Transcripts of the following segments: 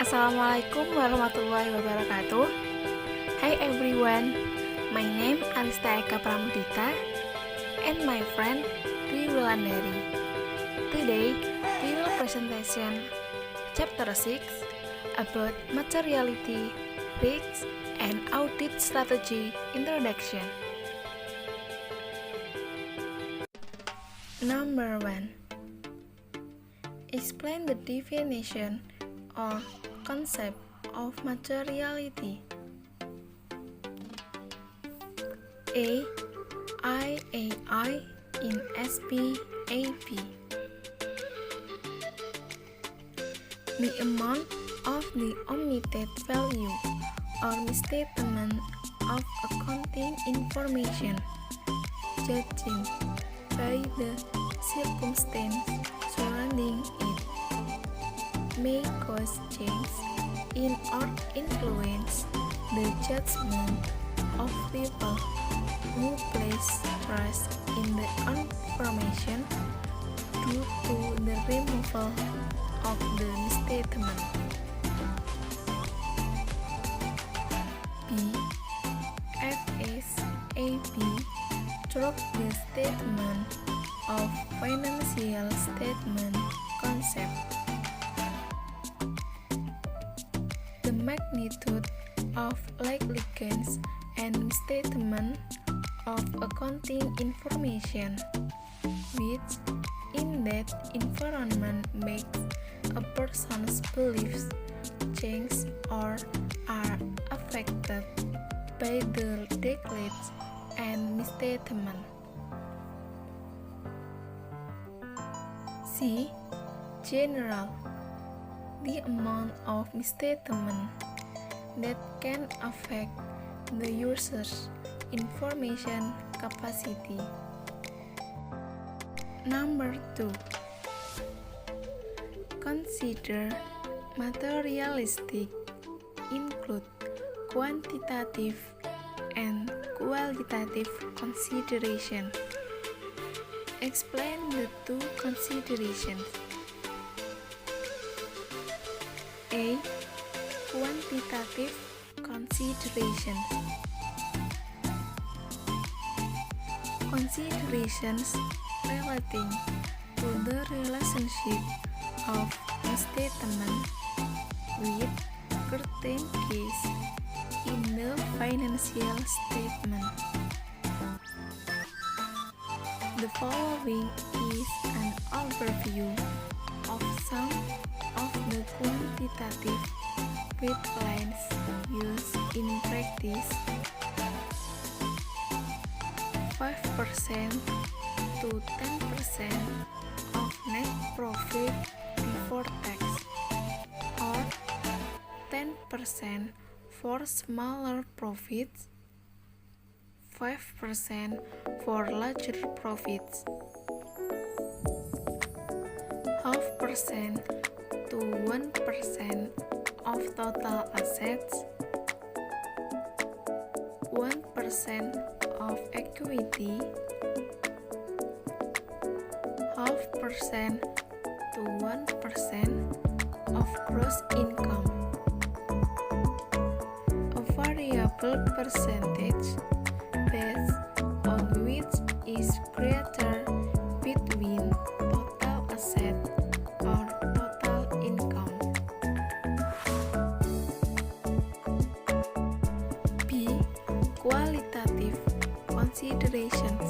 Assalamualaikum warahmatullahi wabarakatuh. Hi everyone, my name Arista Eka pramudita and my friend Dwi Wulandari. Today we will presentation chapter 6 about materiality, risks, and audit strategy introduction. Number 1. Explain the definition or concept of materiality. A. IAI in SPAP. The amount of the omitted value or misstatement of accounting information, judging by the circumstance surrounding it, may cause change in or influence the judgment of people who place trust in the information due to the removal of the misstatement. B. FSAB dropped the statement of financial statement concept. The magnitude of likely gains and misstatement of accounting information, which in that environment makes a person's beliefs change or are affected by the declares and misstatement. C. General, the amount of misstatement that can affect the user's information capacity. Number 2. Consider materialistic include quantitative and qualitative consideration. Explain the two considerations. A. Quantitative considerations. Considerations relating to the relationship of misstatement with certain case in the financial statement. The following is an overview of some of the quantitative guidelines used in practice. 5% to 10% of net profit before tax, or 10% for smaller profits, 5% for larger profits, 0.5% to 1% of total assets, 1% of equity, 0.5% to 1% of gross income. A variable percentage based on which is greater between total asset or total income. B. Qualitative considerations.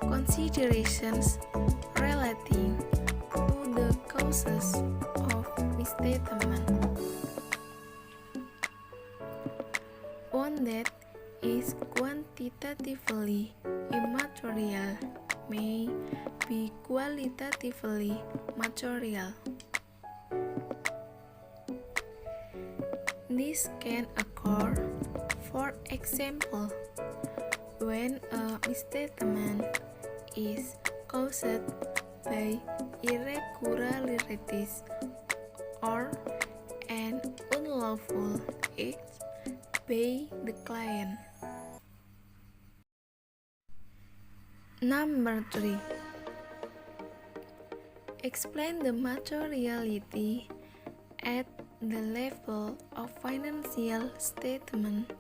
Considerations relating to the causes of misstatement. One that is quantitatively immaterial may be qualitatively material. This can occur, for example, when a misstatement is caused by irregularities or an unlawful act by the client. Number 3. Explain the materiality at the level of financial statement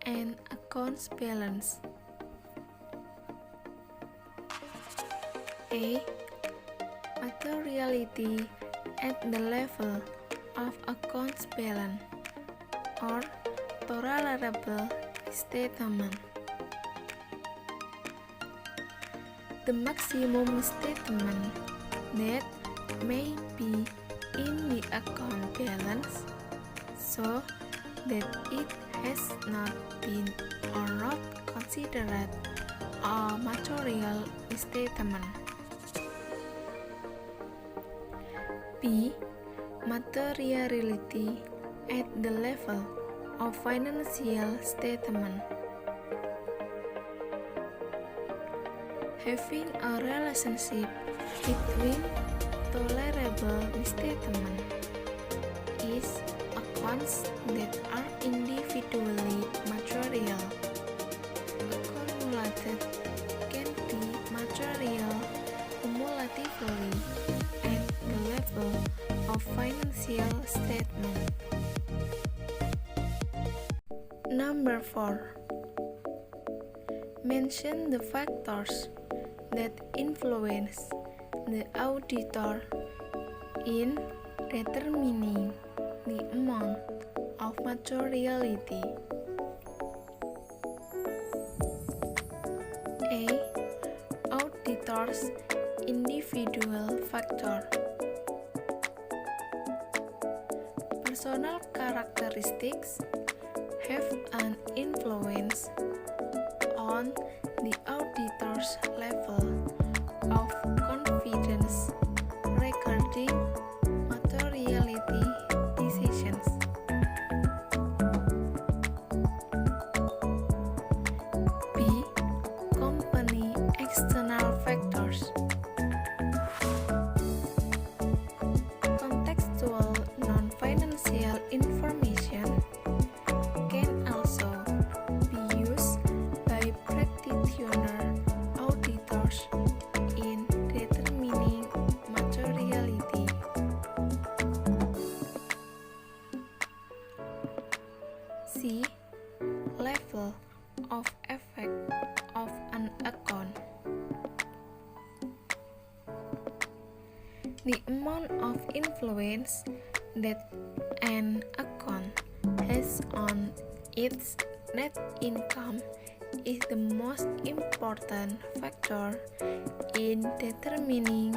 and accounts balance. A. Materiality at the level of accounts balance or tolerable statement. The maximum statement that may be in the account balance so that it has not been or not considered a material statement. B. Materiality at the level of financial statement. Having a relationship between tolerable statement is accounts that are individually material. Accumulated can be material cumulatively at the level of financial statement. Number 4. Mention the factors that influence the auditor in determining the amount of materiality. A. Auditor's individual factor. Personal characteristics have an influence on the auditor's level of confidence regarding materiality decisions. B. Company external factors. Contextual non-financial information can also be used by practitioner auditors in determining materiality. C. Level of effect of an account. The amount of influence that an account has on its net income is the most important factor in determining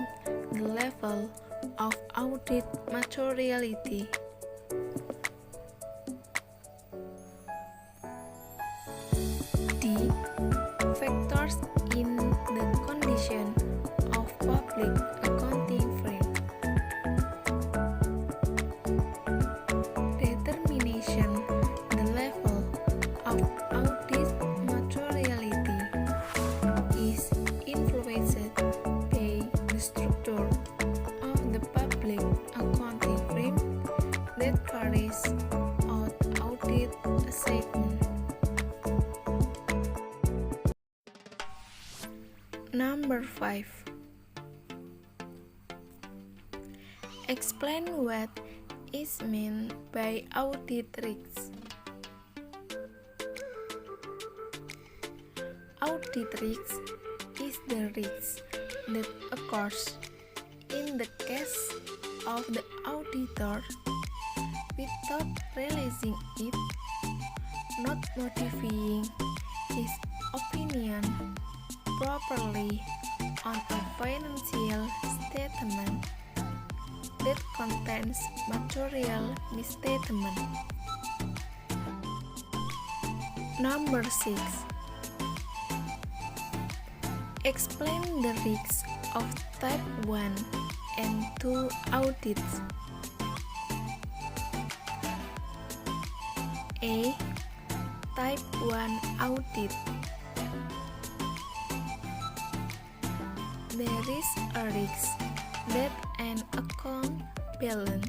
the level of audit materiality. D. Factors in the condition of public accounting firm. Determination the level of audit materiality is influenced by the structure of the public accounting firm that carries out audit assignment. Number 5. Explain what is meant by audit risks. Audit risk is the risk that occurs in the case of the auditor without realizing it, not modifying his opinion properly on a financial statement that contains material misstatement. Number 6. Explain the risks of type 1 and 2 audits. A. Type 1 audit. There is a risk that an account balance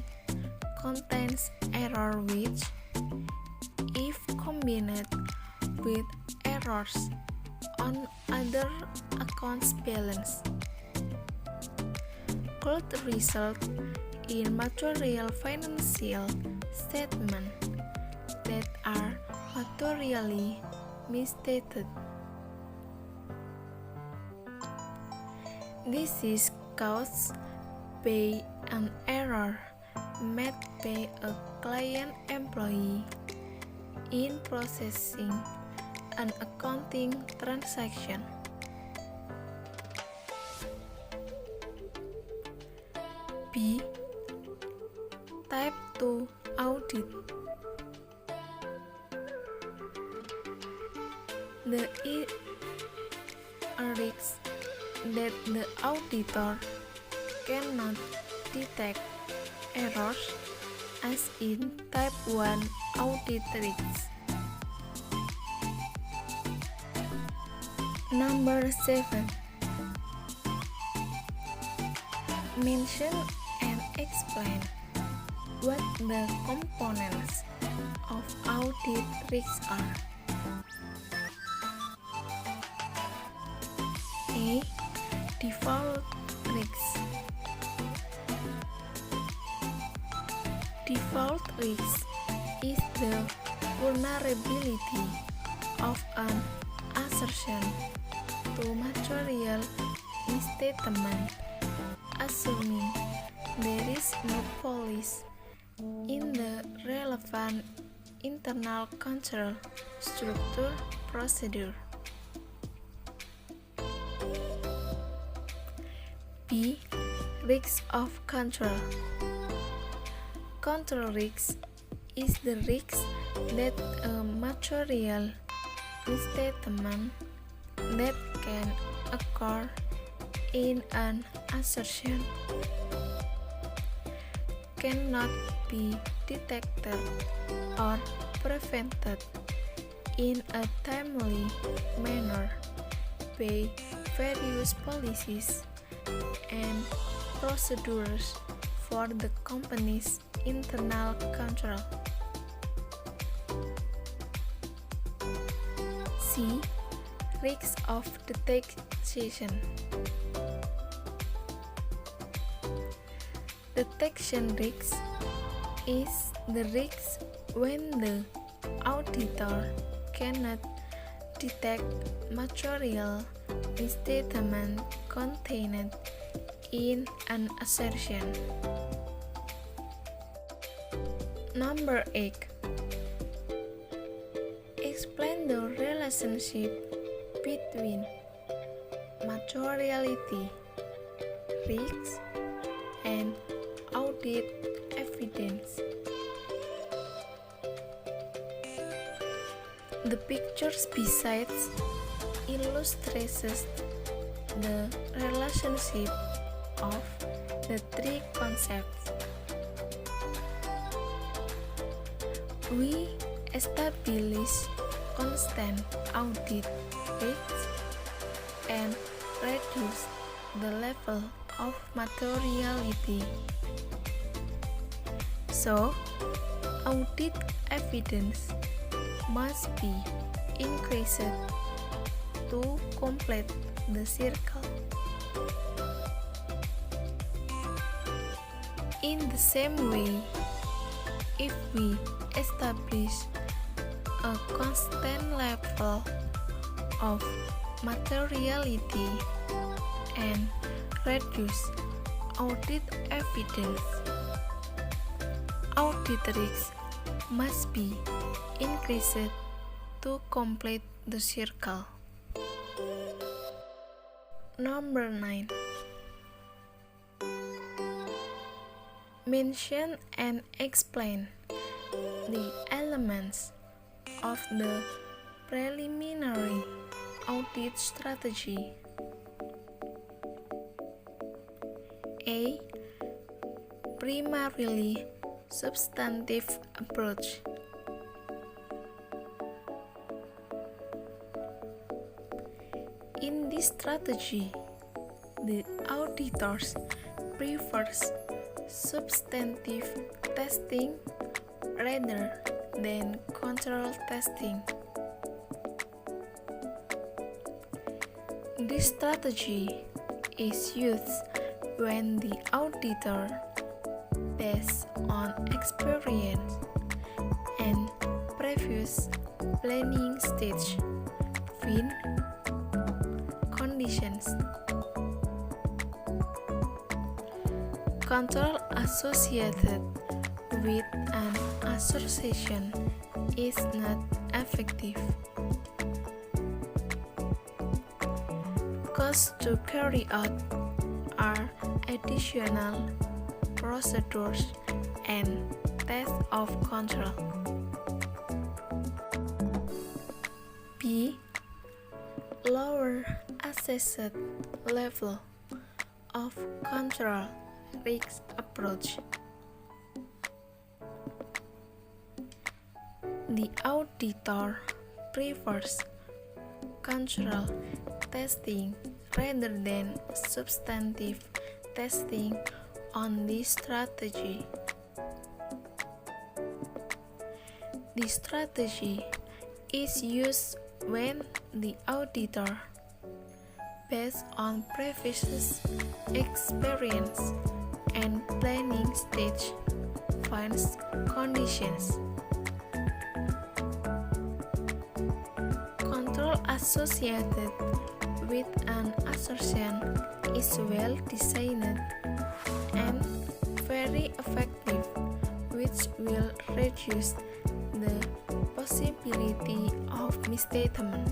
contains error which, if combined with errors on other accounts balance, could result in material financial statements that are materially misstated. This is caused by an error made by a client employee in processing an accounting transaction. B. Type 2 audit. The risk that the auditor cannot detect errors as in type 1 audit risks. Number 7. Mention and explain what the components of audit risks are. A. Default risks. Default risk is the vulnerability of an assertion to material misstatement, assuming there is no policy in the relevant internal control structure procedure. B. Risk of control. Control risk is the risk that a material misstatement that can occur in an assertion cannot be detected or prevented in a timely manner by various policies and procedures for the company's internal control. C. Risk of detection. Detection risk is the risk when the auditor cannot detect material misstatement contained in an assertion. Number 8. Explain the relationship between materiality, risks, and audit evidence. The pictures besides illustrates the relationship of the three concepts. We establish constant audit risks and reduce the level of materiality. So, audit evidence must be increased to complete the circle. In the same way, if we establish a constant level of materiality and reduce audit evidence, audit risks must be increased to complete the circle. Number 9. Mention and explain the elements of the preliminary audit strategy. A. Primarily substantive approach. In this strategy, the auditors prefers substantive testing rather than control testing. This strategy is used when the auditor, based on experience and previous planning stage, find conditions. Control associated with an association is not effective. Costs to carry out are additional procedures and tests of control. B. Lower assessed level of control risk approach. The auditor prefers control testing rather than substantive testing on this strategy. The strategy is used when the auditor, based on previous experience and planning stage, finds conditions. Control associated with an assertion is well designed and very effective, which will reduce the possibility of misstatement.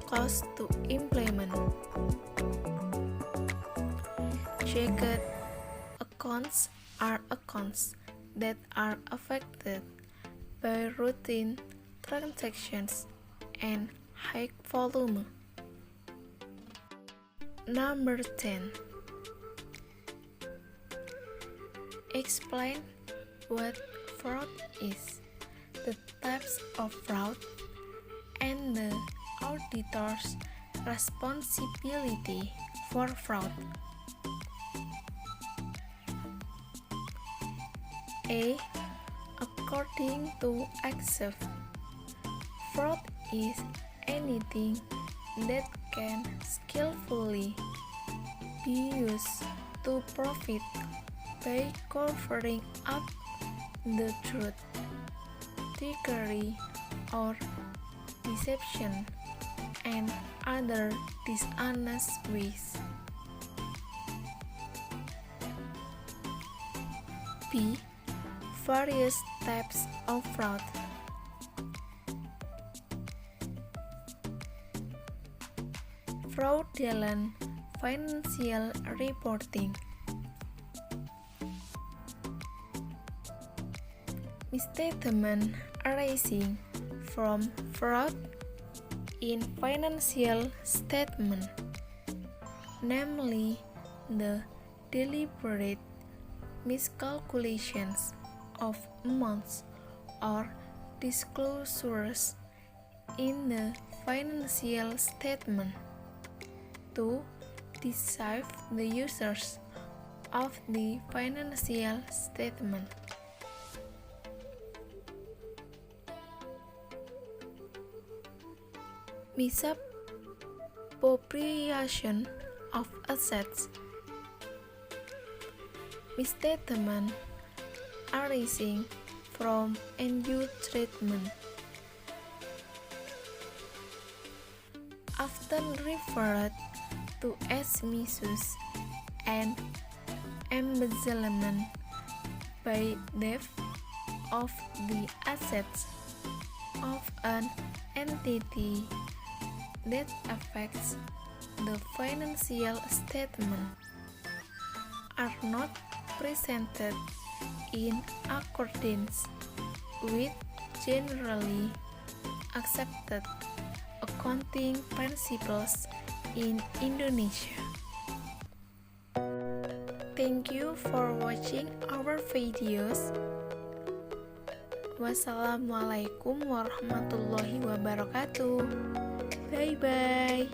Cost to implement. Checked accounts are accounts that are affected by routine transactions and high volume. Number 10. Explain what fraud is, the types of fraud, and the auditor's responsibility for fraud. A. According to Accept, fraud is anything that can skillfully be used to profit by covering up the truth, trickery, or deception, and other dishonest ways. B. Various types of fraud. Fraudulent financial reporting. Misstatement arising from fraud in financial statement, namely the deliberate miscalculations of amounts or disclosures in the financial statement to deceive the users of the financial statement. Misappropriation of assets. Misstatement arising from undue treatment, often referred to as misuse and embezzlement, by theft of the assets of an entity that affects the financial statement, are not presented in accordance with generally accepted accounting principles in Indonesia. Thank you for watching our videos. Wassalamualaikum warahmatullahi wabarakatuh. Bye bye.